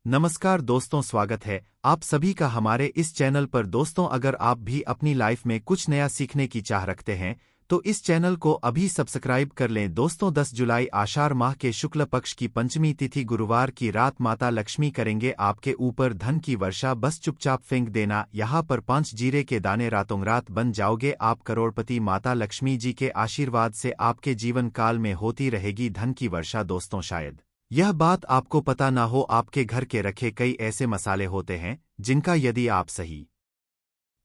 नमस्कार दोस्तों, स्वागत है आप सभी का हमारे इस चैनल पर। दोस्तों, अगर आप भी अपनी लाइफ में कुछ नया सीखने की चाह रखते हैं तो इस चैनल को अभी सब्सक्राइब कर लें। दोस्तों, 10 जुलाई आषाढ़ माह के शुक्ल पक्ष की पंचमी तिथि गुरुवार की रात माता लक्ष्मी करेंगे आपके ऊपर धन की वर्षा। बस चुपचाप फेंक देना यहाँ पर 5 जीरे के दाने, रातों रात बन जाओगे आप करोड़पति। माता लक्ष्मी जी के आशीर्वाद से आपके जीवन काल में होती रहेगी धन की वर्षा। दोस्तों, शायद यह बात आपको पता ना हो, आपके घर के रखे कई ऐसे मसाले होते हैं जिनका यदि आप सही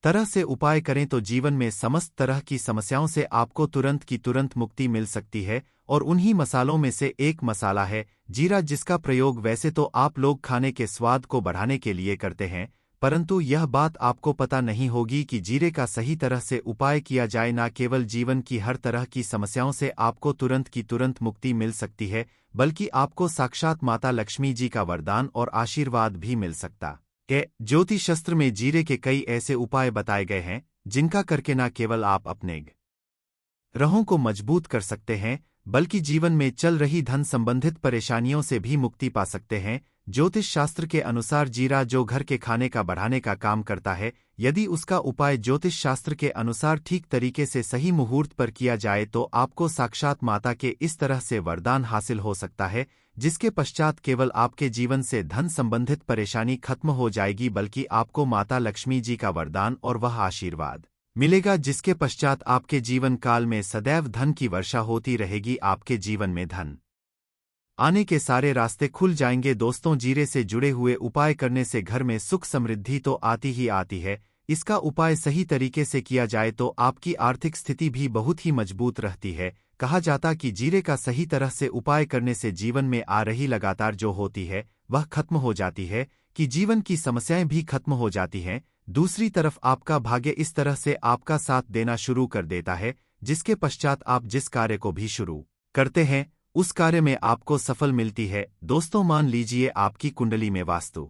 तरह से उपाय करें तो जीवन में समस्त तरह की समस्याओं से आपको तुरंत की तुरंत मुक्ति मिल सकती है। और उन्हीं मसालों में से एक मसाला है जीरा, जिसका प्रयोग वैसे तो आप लोग खाने के स्वाद को बढ़ाने के लिए करते हैं, परंतु यह बात आपको पता नहीं होगी कि जीरे का सही तरह से उपाय किया जाए ना केवल जीवन की हर तरह की समस्याओं से आपको तुरंत की तुरंत मुक्ति मिल सकती है, बल्कि आपको साक्षात माता लक्ष्मी जी का वरदान और आशीर्वाद भी मिल सकता है। ज्योतिष शास्त्र में जीरे के कई ऐसे उपाय बताए गए हैं जिनका करके न केवल आप अपने ग्रहों को मजबूत कर सकते हैं, बल्कि जीवन में चल रही धन संबंधित परेशानियों से भी मुक्ति पा सकते हैं। ज्योतिष शास्त्र के अनुसार जीरा जो घर के खाने का बढ़ाने का काम करता है, यदि उसका उपाय ज्योतिष शास्त्र के अनुसार ठीक तरीके से सही मुहूर्त पर किया जाए तो आपको साक्षात माता के इस तरह से वरदान हासिल हो सकता है, जिसके पश्चात केवल आपके जीवन से धन संबंधित परेशानी खत्म हो जाएगी, बल्कि आपको माता लक्ष्मी जी का वरदान और वह आशीर्वाद मिलेगा, जिसके पश्चात आपके जीवन काल में सदैव धन की वर्षा होती रहेगी। आपके जीवन में धन आने के सारे रास्ते खुल जाएंगे। दोस्तों, जीरे से जुड़े हुए उपाय करने से घर में सुख समृद्धि तो आती ही आती है, इसका उपाय सही तरीके से किया जाए तो आपकी आर्थिक स्थिति भी बहुत ही मजबूत रहती है। कहा जाता कि जीरे का सही तरह से उपाय करने से जीवन में आ रही लगातार जो होती है वह खत्म हो जाती है, कि जीवन की समस्याएं भी खत्म हो जाती हैं। दूसरी तरफ आपका भाग्य इस तरह से आपका साथ देना शुरू कर देता है, जिसके पश्चात आप जिस कार्य को भी शुरू करते हैं उस कार्य में आपको सफल मिलती है। दोस्तों, मान लीजिए आपकी कुंडली में वास्तु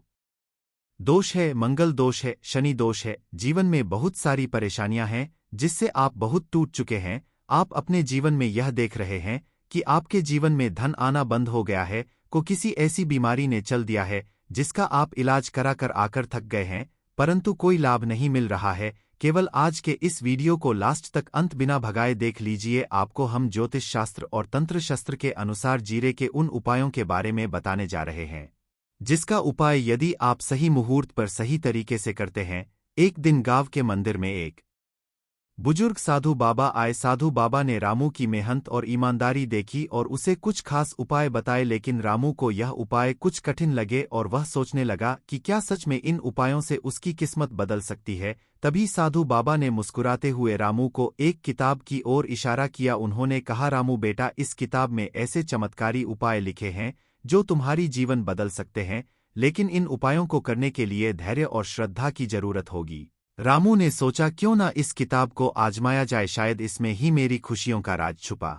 दोष है, मंगल दोष है, शनि दोष है, जीवन में बहुत सारी परेशानियां हैं जिससे आप बहुत टूट चुके हैं। आप अपने जीवन में यह देख रहे हैं कि आपके जीवन में धन आना बंद हो गया है, को किसी ऐसी बीमारी ने चल दिया है जिसका आप इलाज करा कर आकर थक गए हैं, परंतु कोई लाभ नहीं मिल रहा है। केवल आज के इस वीडियो को लास्ट तक अंत बिना भगाए देख लीजिए। आपको हम ज्योतिष शास्त्र और तंत्र शास्त्र के अनुसार जीरे के उन उपायों के बारे में बताने जा रहे हैं जिसका उपाय यदि आप सही मुहूर्त पर सही तरीके से करते हैं। एक दिन गांव के मंदिर में एक बुजुर्ग साधु बाबा आए। साधु बाबा ने रामू की मेहनत और ईमानदारी देखी और उसे कुछ खास उपाय बताए, लेकिन रामू को यह उपाय कुछ कठिन लगे और वह सोचने लगा कि क्या सच में इन उपायों से उसकी किस्मत बदल सकती है। तभी साधु बाबा ने मुस्कुराते हुए रामू को एक किताब की ओर इशारा किया। उन्होंने कहा, रामू बेटा, इस किताब में ऐसे चमत्कारी उपाय लिखे हैं जो तुम्हारी जीवन बदल सकते हैं, लेकिन इन उपायों को करने के लिए धैर्य और श्रद्धा की जरूरत होगी। रामू ने सोचा, क्यों ना इस किताब को आजमाया जाए, शायद इसमें ही मेरी खुशियों का राज छुपा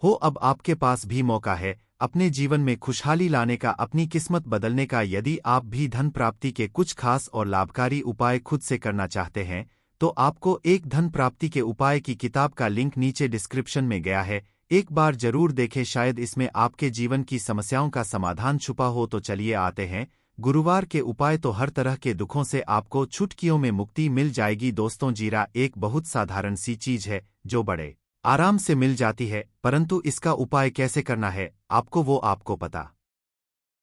हो। अब आपके पास भी मौका है अपने जीवन में खुशहाली लाने का, अपनी किस्मत बदलने का। यदि आप भी धन प्राप्ति के कुछ खास और लाभकारी उपाय खुद से करना चाहते हैं तो आपको एक धन प्राप्ति के उपाय की किताब का लिंक नीचे डिस्क्रिप्शन में गया है, एक बार जरूर देखें, शायद इसमें आपके जीवन की समस्याओं का समाधान छुपा हो। तो चलिए आते हैं गुरुवार के उपाय। तो हर तरह के दुखों से आपको चुटकियों में मुक्ति मिल जाएगी। दोस्तों, जीरा एक बहुत साधारण सी चीज है जो बड़े आराम से मिल जाती है, परंतु इसका उपाय कैसे करना है आपको पता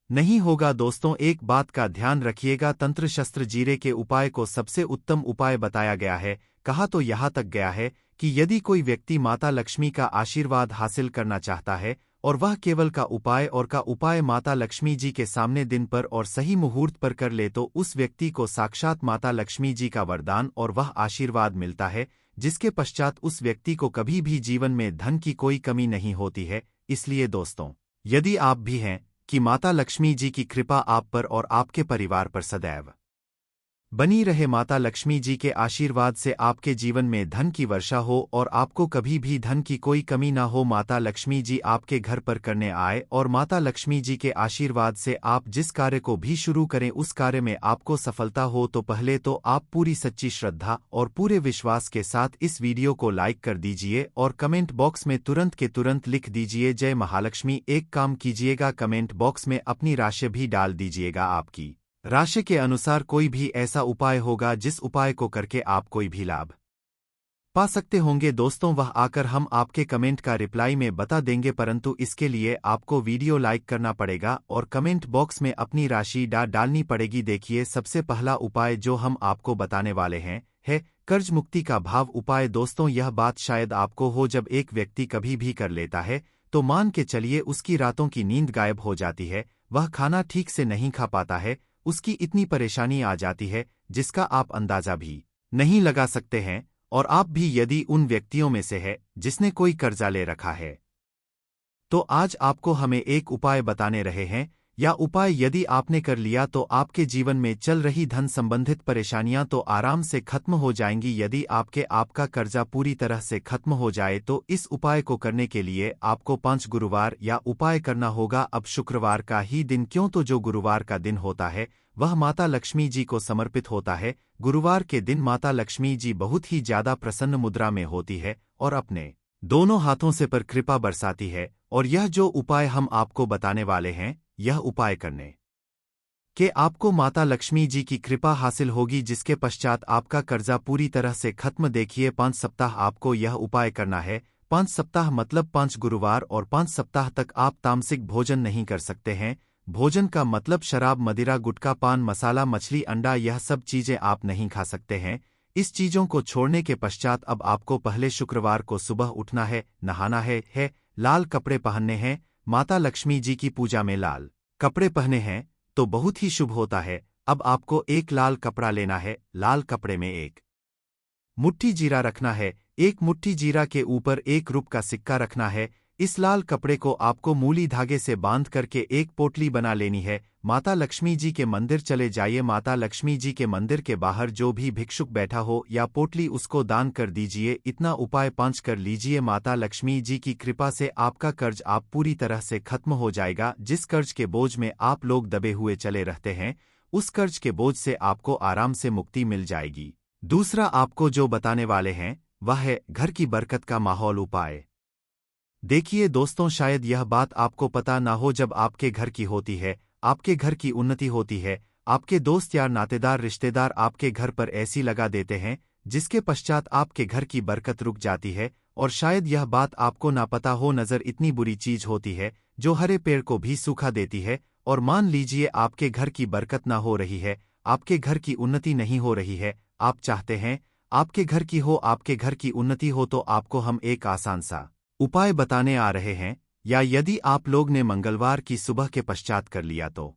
नहीं होगा। दोस्तों, एक बात का ध्यान रखिएगा, तंत्र शस्त्र जीरे के उपाय को सबसे उत्तम उपाय बताया गया है। कहा तो यहाँ तक गया है कि यदि कोई व्यक्ति माता लक्ष्मी का आशीर्वाद हासिल करना चाहता है और वह केवल का उपाय माता लक्ष्मी जी के सामने दिन पर और सही मुहूर्त पर कर ले तो उस व्यक्ति को साक्षात माता लक्ष्मी जी का वरदान और वह आशीर्वाद मिलता है, जिसके पश्चात उस व्यक्ति को कभी भी जीवन में धन की कोई कमी नहीं होती है। इसलिए दोस्तों, यदि आप भी हैं कि माता लक्ष्मी जी की कृपा आप पर और आपके परिवार पर सदैव बनी रहे। माता लक्ष्मी जी के आशीर्वाद से आपके जीवन में धन की वर्षा हो और आपको कभी भी धन की कोई कमी ना हो। माता लक्ष्मी जी आपके घर पर करने आए और माता लक्ष्मी जी के आशीर्वाद से आप जिस कार्य को भी शुरू करें उस कार्य में आपको सफलता हो। तो पहले तो आप पूरी सच्ची श्रद्धा और पूरे विश्वास के साथ इस वीडियो को लाइक कर दीजिए और कमेंट बॉक्स में तुरंत के तुरंत लिख दीजिए जय महालक्ष्मी। एक काम कीजिएगा, कमेंट बॉक्स में अपनी राशि भी डाल दीजिएगा। आपकी राशि के अनुसार कोई भी ऐसा उपाय होगा जिस उपाय को करके आप कोई भी लाभ पा सकते होंगे दोस्तों, वह आकर हम आपके कमेंट का रिप्लाई में बता देंगे। परंतु इसके लिए आपको वीडियो लाइक करना पड़ेगा और कमेंट बॉक्स में अपनी राशि डालनी पड़ेगी। देखिए, सबसे पहला उपाय जो हम आपको बताने वाले हैं है कर्ज मुक्ति का भाव उपाय। दोस्तों, यह बात शायद आपको हो, जब एक व्यक्ति कभी भी कर लेता है तो मान के चलिए उसकी रातों की नींद गायब हो जाती है, वह खाना ठीक से नहीं खा पाता है, उसकी इतनी परेशानी आ जाती है जिसका आप अंदाजा भी नहीं लगा सकते हैं। और आप भी यदि उन व्यक्तियों में से है जिसने कोई कर्जा ले रखा है, तो आज आपको हमें एक उपाय बताने रहे हैं। या उपाय यदि आपने कर लिया तो आपके जीवन में चल रही धन संबंधित परेशानियां तो आराम से खत्म हो जाएंगी। यदि आपका कर्जा पूरी तरह से खत्म हो जाए तो इस उपाय को करने के लिए आपको 5 गुरुवार या उपाय करना होगा। अब शुक्रवार का ही दिन क्यों, तो जो गुरुवार का दिन होता है वह माता लक्ष्मी जी को समर्पित होता है। गुरुवार के दिन माता लक्ष्मी जी बहुत ही ज्यादा प्रसन्न मुद्रा में होती है और अपने दोनों हाथों से पर कृपा बरसाती है। और यह जो उपाय हम आपको बताने वाले हैं, यह उपाय करने के आपको माता लक्ष्मी जी की कृपा हासिल होगी, जिसके पश्चात आपका कर्जा पूरी तरह से खत्म। देखिए, 5 सप्ताह आपको यह उपाय करना है। 5 सप्ताह मतलब 5 गुरुवार और 5 सप्ताह तक आप तामसिक भोजन नहीं कर सकते हैं। भोजन का मतलब शराब, मदिरा, गुटखा, पान मसाला, मछली, अंडा, यह सब चीजें आप नहीं खा सकते हैं। इस चीजों को छोड़ने के पश्चात अब आपको पहले शुक्रवार को सुबह उठना है, नहाना है, लाल कपड़े पहनने हैं। माता लक्ष्मी जी की पूजा में लाल कपड़े पहने हैं तो बहुत ही शुभ होता है। अब आपको एक लाल कपड़ा लेना है, लाल कपड़े में एक मुट्ठी जीरा रखना है, एक मुट्ठी जीरा के ऊपर 1 रुपये का सिक्का रखना है। इस लाल कपड़े को आपको मूली धागे से बांध करके एक पोटली बना लेनी है। माता लक्ष्मी जी के मंदिर चले जाइए, माता लक्ष्मी जी के मंदिर के बाहर जो भी भिक्षुक बैठा हो या पोटली उसको दान कर दीजिए। इतना उपाय 5 कर लीजिए। माता लक्ष्मी जी की कृपा से आपका कर्ज आप पूरी तरह से खत्म हो जाएगा। जिस कर्ज के बोझ में आप लोग दबे हुए चले रहते हैं, उस कर्ज के बोझ से आपको आराम से मुक्ति मिल जाएगी। दूसरा आपको जो बताने वाले हैं वह है घर की बरकत का माहौल उपाय। देखिए दोस्तों, शायद यह बात आपको पता ना हो, जब आपके घर की होती है, आपके घर की उन्नति होती है, आपके दोस्त यार नातेदार रिश्तेदार आपके घर पर ऐसी लगा देते हैं जिसके पश्चात आपके घर की बरकत रुक जाती है। और शायद यह बात आपको ना पता हो, नजर इतनी बुरी चीज होती है जो हरे पेड़ को भी सूखा देती है। और मान लीजिए आपके घर की बरकत ना हो रही है, आपके घर की उन्नति नहीं हो रही है, आप चाहते हैं आपके घर की हो, आपके घर की उन्नति हो, तो आपको हम एक आसान सा उपाय बताने आ रहे हैं। या यदि आप लोग ने मंगलवार की सुबह के पश्चात कर लिया तो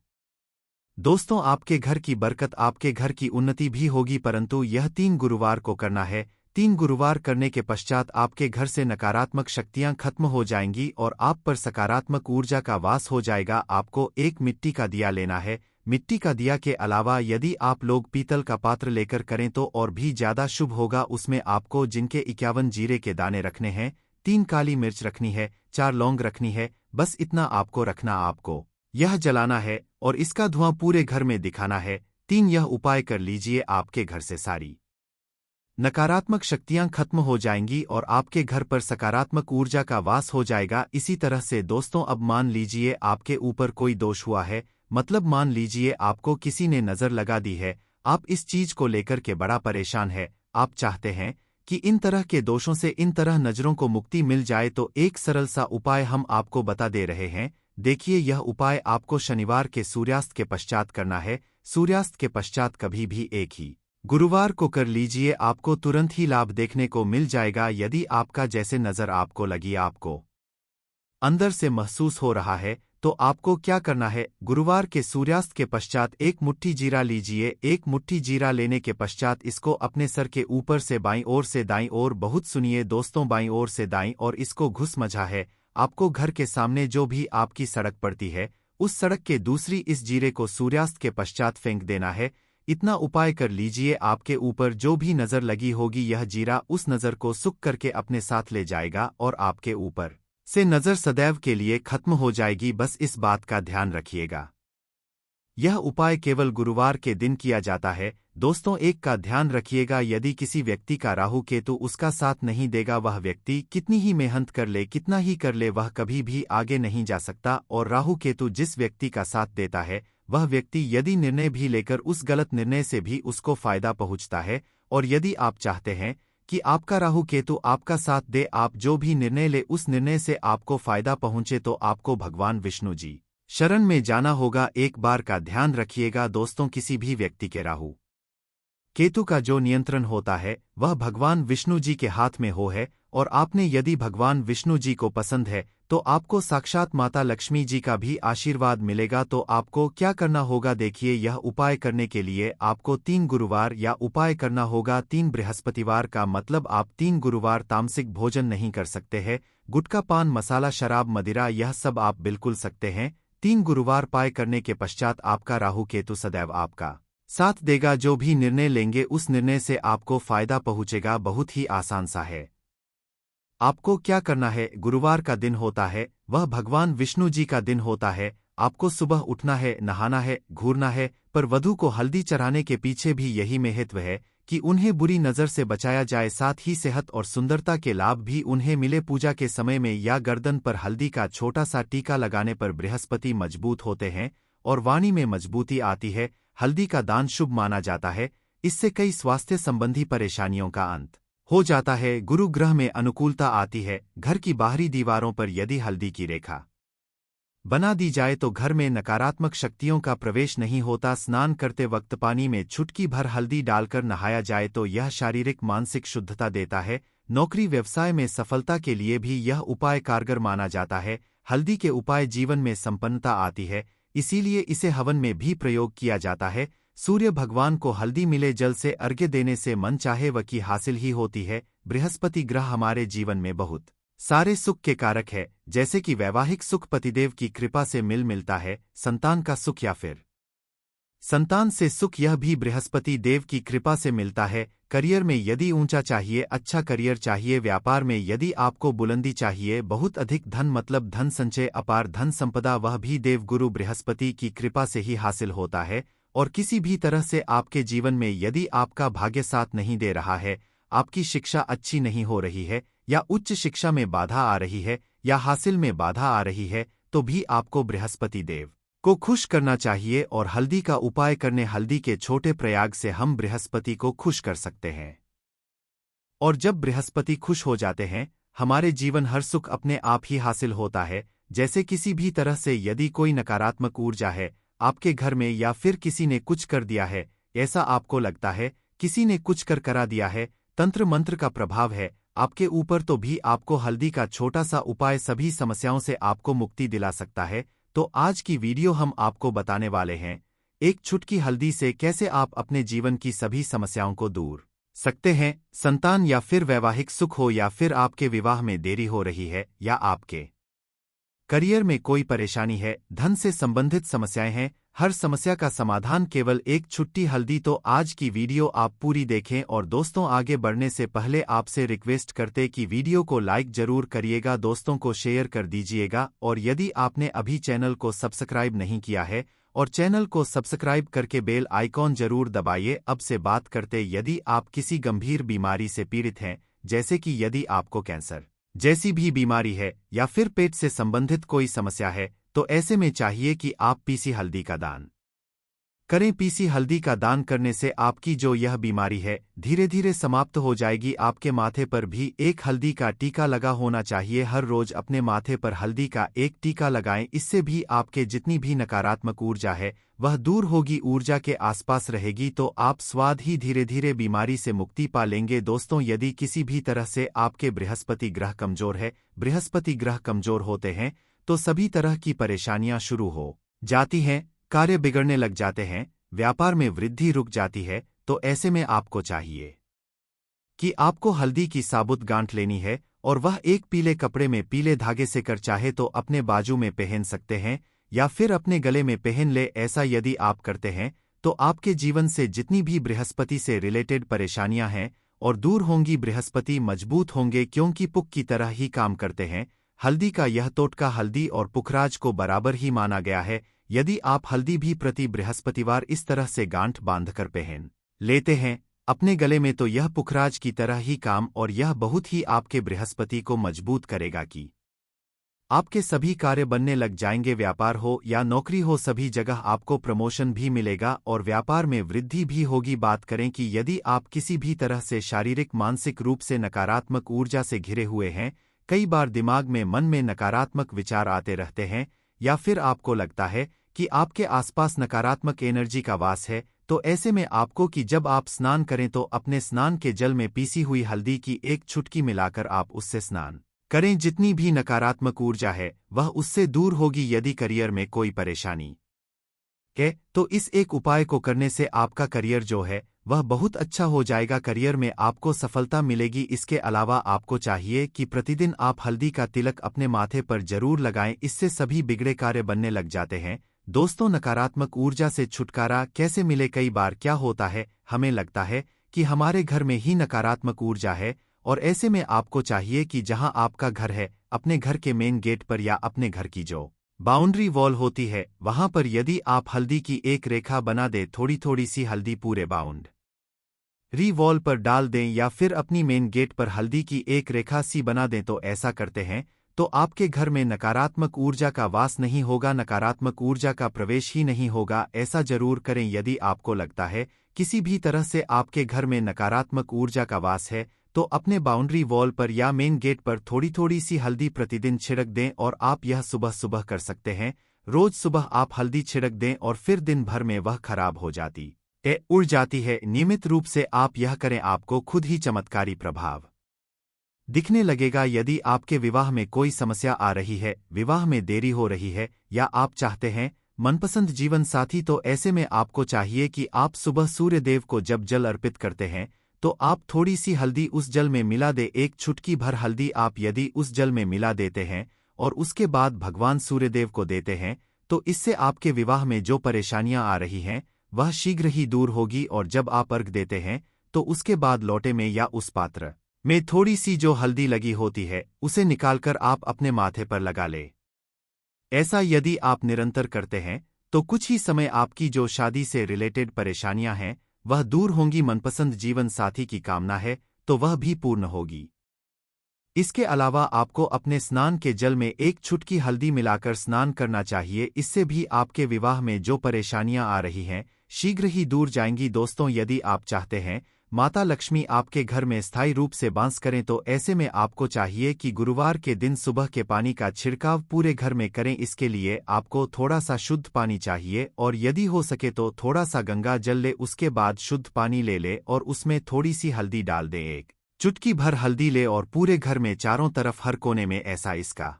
दोस्तों आपके घर की बरकत, आपके घर की उन्नति भी होगी। परंतु यह 3 गुरुवार को करना है। 3 गुरुवार करने के पश्चात आपके घर से नकारात्मक शक्तियां खत्म हो जाएंगी और आप पर सकारात्मक ऊर्जा का वास हो जाएगा। आपको एक मिट्टी का दिया लेना है। मिट्टी का दिया के अलावा यदि आप लोग पीतल का पात्र लेकर करें तो और भी ज्यादा शुभ होगा। उसमें आपको जिनके 51 जीरे के दाने रखने हैं, 3 काली मिर्च रखनी है, 4 लौंग रखनी है, बस इतना आपको रखना। आपको यह जलाना है और इसका धुआं पूरे घर में दिखाना है। 3 यह उपाय कर लीजिए, आपके घर से सारी नकारात्मक शक्तियां खत्म हो जाएंगी और आपके घर पर सकारात्मक ऊर्जा का वास हो जाएगा। इसी तरह से दोस्तों, अब मान लीजिए आपके ऊपर कोई दोष हुआ है, मतलब मान लीजिए आपको किसी ने नजर लगा दी है, आप इस चीज को लेकर के बड़ा परेशान है, आप चाहते हैं कि इन तरह के दोषों से, इन तरह नजरों को मुक्ति मिल जाए, तो एक सरल सा उपाय हम आपको बता दे रहे हैं। देखिए, यह उपाय आपको शनिवार के सूर्यास्त के पश्चात करना है। सूर्यास्त के पश्चात कभी भी एक ही गुरुवार को कर लीजिए, आपको तुरंत ही लाभ देखने को मिल जाएगा। यदि आपका जैसे नजर आपको लगी, आपको अंदर से महसूस हो रहा है, तो आपको क्या करना है, गुरुवार के सूर्यास्त के पश्चात 1 मुट्ठी जीरा लीजिए। 1 मुट्ठी जीरा लेने के पश्चात इसको अपने सर के ऊपर से बाईं ओर से दाईं ओर, बहुत सुनिए दोस्तों, बाईं ओर से दाईं ओर इसको घुस मझा है। आपको घर के सामने जो भी आपकी सड़क पड़ती है, उस सड़क के दूसरी इस जीरे को सूर्यास्त के पश्चात फेंक देना है। इतना उपाय कर लीजिए, आपके ऊपर जो भी नज़र लगी होगी यह जीरा उस नज़र को सुख करके अपने साथ ले जाएगा और आपके ऊपर से नज़र सदैव के लिए खत्म हो जाएगी। बस इस बात का ध्यान रखिएगा। यह उपाय केवल गुरुवार के दिन किया जाता है। दोस्तों, एक का ध्यान रखिएगा, यदि किसी व्यक्ति का राहु केतु उसका साथ नहीं देगा, वह व्यक्ति कितनी ही मेहनत कर ले, कितना ही कर ले, वह कभी भी आगे नहीं जा सकता। और राहु केतु जिस व्यक्ति का साथ देता है, वह व्यक्ति यदि निर्णय भी लेकर उस गलत निर्णय से भी उसको फायदा पहुंचता है। और यदि आप चाहते हैं कि आपका राहु केतु आपका साथ दे, आप जो भी निर्णय ले उस निर्णय से आपको फायदा पहुंचे, तो आपको भगवान विष्णु जी शरण में जाना होगा। एक बार का ध्यान रखिएगा दोस्तों, किसी भी व्यक्ति के राहु केतु का जो नियंत्रण होता है वह भगवान विष्णु जी के हाथ में है। और आपने यदि भगवान विष्णु जी को पसंद है तो आपको साक्षात माता लक्ष्मी जी का भी आशीर्वाद मिलेगा। तो आपको क्या करना होगा, देखिए, यह उपाय करने के लिए आपको 3 गुरुवार या उपाय करना होगा। 3 बृहस्पतिवार का मतलब आप 3 गुरुवार तामसिक भोजन नहीं कर सकते हैं। गुटखा, पान मसाला, शराब, मदिरा, यह सब आप बिल्कुल सकते हैं। 3 गुरुवार पाय करने के पश्चात आपका राहु केतु सदैव आपका साथ देगा। जो भी निर्णय लेंगे उस निर्णय से आपको फायदा पहुंचेगा। बहुत ही आसान सा है। आपको क्या करना है, गुरुवार का दिन होता है वह भगवान विष्णु जी का दिन होता है। आपको सुबह उठना है, नहाना है, घूरना है, पर वधू को हल्दी चढ़ाने के पीछे भी यही महत्व है कि उन्हें बुरी नज़र से बचाया जाए, साथ ही सेहत और सुंदरता के लाभ भी उन्हें मिले। पूजा के समय में या गर्दन पर हल्दी का छोटा सा टीका लगाने पर बृहस्पति मजबूत होते हैं और वाणी में मजबूती आती है। हल्दी का दान शुभ माना जाता है, इससे कई स्वास्थ्य संबंधी परेशानियों का अंत हो जाता है। गुरु ग्रह में अनुकूलता आती है। घर की बाहरी दीवारों पर यदि हल्दी की रेखा बना दी जाए तो घर में नकारात्मक शक्तियों का प्रवेश नहीं होता। स्नान करते वक्त पानी में चुटकी भर हल्दी डालकर नहाया जाए तो यह शारीरिक मानसिक शुद्धता देता है। नौकरी व्यवसाय में सफलता के लिए भी यह उपाय कारगर माना जाता है। हल्दी के उपाय जीवन में संपन्नता आती है, इसीलिए इसे हवन में भी प्रयोग किया जाता है। सूर्य भगवान को हल्दी मिले जल से अर्घ्य देने से मन चाहे वह की हासिल ही होती है। बृहस्पति ग्रह हमारे जीवन में बहुत सारे सुख के कारक है, जैसे कि वैवाहिक सुख पतिदेव की कृपा से मिलता है, संतान का सुख या फिर संतान से सुख यह भी बृहस्पति देव की कृपा से मिलता है। करियर में यदि ऊंचा चाहिए, अच्छा करियर चाहिए, व्यापार में यदि आपको बुलंदी चाहिए, बहुत अधिक धन मतलब धन संचय, अपार धन संपदा, वह भी देवगुरु बृहस्पति की कृपा से ही हासिल होता है। और किसी भी तरह से आपके जीवन में यदि आपका भाग्य साथ नहीं दे रहा है, आपकी शिक्षा अच्छी नहीं हो रही है, या उच्च शिक्षा में बाधा आ रही है, या हासिल में बाधा आ रही है, तो भी आपको बृहस्पति देव को खुश करना चाहिए और हल्दी का उपाय करने। हल्दी के छोटे प्रयाग से हम बृहस्पति को खुश कर सकते हैं। और जब बृहस्पति खुश हो जाते हैं, हमारे जीवन हर सुख अपने आप ही हासिल होता है। जैसे किसी भी तरह से यदि कोई नकारात्मक ऊर्जा है आपके घर में, या फिर किसी ने कुछ कर दिया है, ऐसा आपको लगता है, किसी ने कुछ कर करा दिया है, तंत्र मंत्र का प्रभाव है आपके ऊपर, तो भी आपको हल्दी का छोटा सा उपाय सभी समस्याओं से आपको मुक्ति दिला सकता है। तो आज की वीडियो हम आपको बताने वाले हैं, एक चुटकी हल्दी से कैसे आप अपने जीवन की सभी समस्याओं को दूर सकते हैं। संतान या फिर वैवाहिक सुख हो, या फिर आपके विवाह में देरी हो रही है, या आपके करियर में कोई परेशानी है, धन से संबंधित समस्याएं हैं, हर समस्या का समाधान केवल एक छुट्टी हल्दी। तो आज की वीडियो आप पूरी देखें। और दोस्तों, आगे बढ़ने से पहले आपसे रिक्वेस्ट करते कि वीडियो को लाइक जरूर करिएगा, दोस्तों को शेयर कर दीजिएगा। और यदि आपने अभी चैनल को सब्सक्राइब नहीं किया है, और चैनल को सब्सक्राइब करके बेल आइकॉन जरूर दबाइए। अब से बात करते, यदि आप किसी गंभीर बीमारी से पीड़ित हैं, जैसे कि यदि आपको कैंसर जैसी भी बीमारी है, या फिर पेट से संबंधित कोई समस्या है, तो ऐसे में चाहिए कि आप पीसी हल्दी का दान करें। पीसी हल्दी का दान करने से आपकी जो यह बीमारी है धीरे धीरे समाप्त हो जाएगी। आपके माथे पर भी एक हल्दी का टीका लगा होना चाहिए। हर रोज अपने माथे पर हल्दी का एक टीका लगाएं, इससे भी आपके जितनी भी नकारात्मक ऊर्जा है वह दूर होगी, ऊर्जा के आसपास रहेगी, तो आप स्वाद ही धीरे धीरे बीमारी से मुक्ति पा लेंगे। दोस्तों, यदि किसी भी तरह से आपके बृहस्पति ग्रह कमजोर है, बृहस्पति ग्रह कमजोर होते हैं तो सभी तरह की परेशानियां शुरू हो जाती हैं, कार्य बिगड़ने लग जाते हैं, व्यापार में वृद्धि रुक जाती है। तो ऐसे में आपको चाहिए कि आपको हल्दी की साबुत गांठ लेनी है, और वह एक पीले कपड़े में पीले धागे से कर, चाहे तो अपने बाजू में पहन सकते हैं या फिर अपने गले में पहन ले। ऐसा यदि आप करते हैं तो आपके जीवन से जितनी भी बृहस्पति से रिलेटेड परेशानियां हैं और दूर होंगी। बृहस्पति मजबूत होंगे क्योंकि पुख की तरह ही काम करते हैं। हल्दी का यह टोटका हल्दी और पुखराज को बराबर ही माना गया है। यदि आप हल्दी भी प्रति बृहस्पतिवार इस तरह से गांठ बांधकर पहन लेते हैं अपने गले में, तो यह पुखराज की तरह ही काम और यह बहुत ही आपके बृहस्पति को मजबूत करेगा कि आपके सभी कार्य बनने लग जाएंगे। व्यापार हो या नौकरी हो, सभी जगह आपको प्रमोशन भी मिलेगा और व्यापार में वृद्धि भी होगी। बात करें कि यदि आप किसी भी तरह से शारीरिक मानसिक रूप से नकारात्मक ऊर्जा से घिरे हुए हैं, कई बार दिमाग में मन में नकारात्मक विचार आते रहते हैं, या फिर आपको लगता है कि आपके आसपास नकारात्मक एनर्जी का वास है, तो ऐसे में आपको कि जब आप स्नान करें तो अपने स्नान के जल में पीसी हुई हल्दी की एक चुटकी मिलाकर आप उससे स्नान करें। जितनी भी नकारात्मक ऊर्जा है वह उससे दूर होगी। यदि करियर में कोई परेशानी है तो इस एक उपाय को करने से आपका करियर जो है वह बहुत अच्छा हो जाएगा। करियर में आपको सफलता मिलेगी। इसके अलावा आपको चाहिए कि प्रतिदिन आप हल्दी का तिलक अपने माथे पर जरूर लगाएं, इससे सभी बिगड़े कार्य बनने लग जाते हैं। दोस्तों, नकारात्मक ऊर्जा से छुटकारा कैसे मिले? कई बार क्या होता है, हमें लगता है कि हमारे घर में ही नकारात्मक ऊर्जा है, और ऐसे में आपको चाहिए कि जहां आपका घर है, अपने घर के मेन गेट पर या अपने घर की जो बाउंड्री वॉल होती है वहां पर यदि आप हल्दी की एक रेखा बना दें, थोड़ी थोड़ी सी हल्दी पूरे बाउंड्री वॉल पर डाल दें, या फिर अपनी मेन गेट पर हल्दी की एक रेखा सी बना दें, तो ऐसा करते हैं तो आपके घर में नकारात्मक ऊर्जा का वास नहीं होगा, नकारात्मक ऊर्जा का प्रवेश ही नहीं होगा। ऐसा जरूर करें। यदि आपको लगता है किसी भी तरह से आपके घर में नकारात्मक ऊर्जा का वास है, तो अपने बाउंड्री वॉल पर या मेन गेट पर थोड़ी थोड़ी सी हल्दी प्रतिदिन छिड़क दें, और आप यह सुबह सुबह कर सकते हैं। रोज सुबह आप हल्दी छिड़क दें और फिर दिन भर में वह खराब हो जाती उड़ जाती है। नियमित रूप से आप यह करें, आपको खुद ही चमत्कारी प्रभाव दिखने लगेगा। यदि आपके विवाह में कोई समस्या आ रही है, विवाह में देरी हो रही है, या आप चाहते हैं मनपसंद जीवन साथी, तो ऐसे में आपको चाहिए कि आप सुबह सूर्य देव को जब जल अर्पित करते हैं तो आप थोड़ी सी हल्दी उस जल में मिला दे। एक चुटकी भर हल्दी आप यदि उस जल में मिला देते हैं और उसके बाद भगवान सूर्यदेव को देते हैं, तो इससे आपके विवाह में जो परेशानियां आ रही हैं वह शीघ्र ही दूर होगी। और जब आप अर्घ देते हैं तो उसके बाद लोटे में या उस पात्र में थोड़ी सी जो हल्दी लगी होती है उसे निकालकर आप अपने माथे पर लगा ले। ऐसा यदि आप निरंतर करते हैं तो कुछ ही समय आपकी जो शादी से रिलेटेड परेशानियां हैं वह दूर होंगी। मनपसंद जीवन साथी की कामना है तो वह भी पूर्ण होगी। इसके अलावा आपको अपने स्नान के जल में एक चुटकी हल्दी मिलाकर स्नान करना चाहिए। इससे भी आपके विवाह में जो परेशानियां आ रही हैं शीघ्र ही दूर जाएंगी। दोस्तों, यदि आप चाहते हैं माता लक्ष्मी आपके घर में स्थायी रूप से वास करें, तो ऐसे में आपको चाहिए कि गुरुवार के दिन सुबह के पानी का छिड़काव पूरे घर में करें। इसके लिए आपको थोड़ा सा शुद्ध पानी चाहिए, और यदि हो सके तो थोड़ा सा गंगा जल ले, उसके बाद शुद्ध पानी ले ले और उसमें थोड़ी सी हल्दी डाल दें। एक चुटकी भर हल्दी ले और पूरे घर में चारों तरफ हर कोने में ऐसा इसका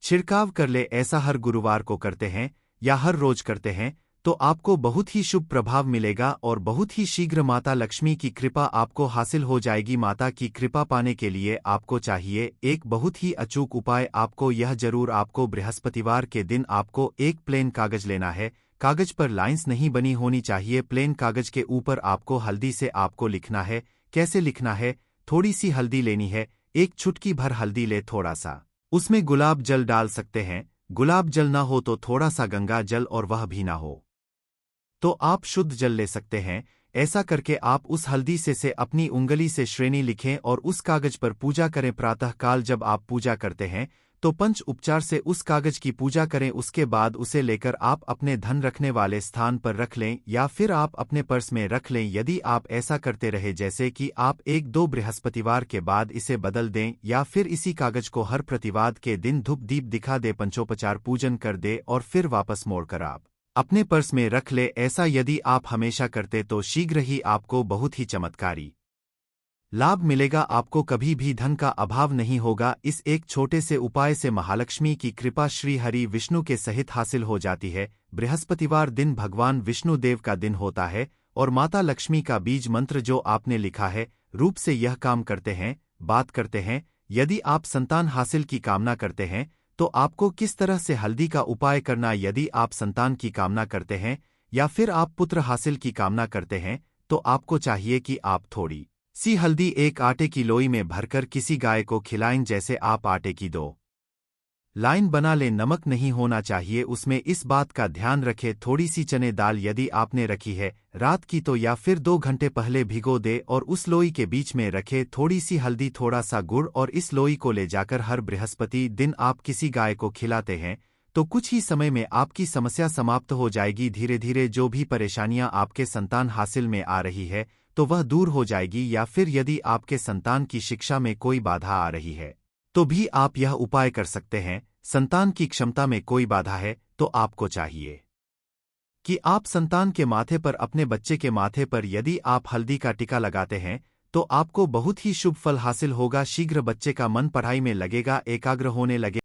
छिड़काव कर ले। ऐसा हर गुरुवार को करते हैं या हर रोज करते हैं तो आपको बहुत ही शुभ प्रभाव मिलेगा और बहुत ही शीघ्र माता लक्ष्मी की कृपा आपको हासिल हो जाएगी। माता की कृपा पाने के लिए आपको चाहिए एक बहुत ही अचूक उपाय। आपको यह जरूर आपको बृहस्पतिवार के दिन आपको एक प्लेन कागज लेना है। कागज पर लाइंस नहीं बनी होनी चाहिए। प्लेन कागज के ऊपर आपको हल्दी से आपको लिखना है। कैसे लिखना है? थोड़ी सी हल्दी लेनी है, एक चुटकी भर हल्दी ले, थोड़ा सा उसमें गुलाब जल डाल सकते हैं। गुलाब जल ना हो तो थोड़ा सा गंगा जल, और वह भी ना हो तो आप शुद्ध जल ले सकते हैं। ऐसा करके आप उस हल्दी से अपनी उंगली से श्रेणी लिखें और उस कागज पर पूजा करें। प्रातः काल जब आप पूजा करते हैं तो पंच उपचार से उस कागज की पूजा करें। उसके बाद उसे लेकर आप अपने धन रखने वाले स्थान पर रख लें, या फिर आप अपने पर्स में रख लें। यदि आप ऐसा करते रहे जैसे कि आप 1-2 बृहस्पतिवार के बाद इसे बदल दें, या फिर इसी कागज को हर प्रतिवाद के दिन धूप दीप दिखा दे, पंचोपचार पूजन कर दे और फिर वापस मोड़कर आप अपने पर्स में रख ले। ऐसा यदि आप हमेशा करते तो शीघ्र ही आपको बहुत ही चमत्कारी लाभ मिलेगा। आपको कभी भी धन का अभाव नहीं होगा। इस एक छोटे से उपाय से महालक्ष्मी की कृपा श्री हरि विष्णु के सहित हासिल हो जाती है। बृहस्पतिवार दिन भगवान विष्णु देव का दिन होता है और माता लक्ष्मी का बीज मंत्र जो आपने लिखा है रूप से यह काम करते हैं, बात करते हैं। यदि आप संतान हासिल की कामना करते हैं तो आपको किस तरह से हल्दी का उपाय करना? यदि आप संतान की कामना करते हैं या फिर आप पुत्र हासिल की कामना करते हैं, तो आपको चाहिए कि आप थोड़ी सी हल्दी एक आटे की लोई में भरकर किसी गाय को खिलाएं। जैसे आप आटे की दो लाइन बना लें, नमक नहीं होना चाहिए उसमें, इस बात का ध्यान रखें। थोड़ी सी चने दाल यदि आपने रखी है रात की तो या फिर 2 घंटे पहले भिगो दे और उस लोई के बीच में रखे थोड़ी सी हल्दी, थोड़ा सा गुड़, और इस लोई को ले जाकर हर बृहस्पति दिन आप किसी गाय को खिलाते हैं तो कुछ ही समय में आपकी समस्या समाप्त हो जाएगी। धीरे धीरे जो भी परेशानियां आपके संतान हासिल में आ रही है तो वह दूर हो जाएगी। या फिर यदि आपके संतान की शिक्षा में कोई बाधा आ रही है तो भी आप यह उपाय कर सकते हैं। संतान की क्षमता में कोई बाधा है तो आपको चाहिए कि आप संतान के माथे पर, अपने बच्चे के माथे पर यदि आप हल्दी का टीका लगाते हैं तो आपको बहुत ही शुभ फल हासिल होगा। शीघ्र बच्चे का मन पढ़ाई में लगेगा, एकाग्र होने लगे।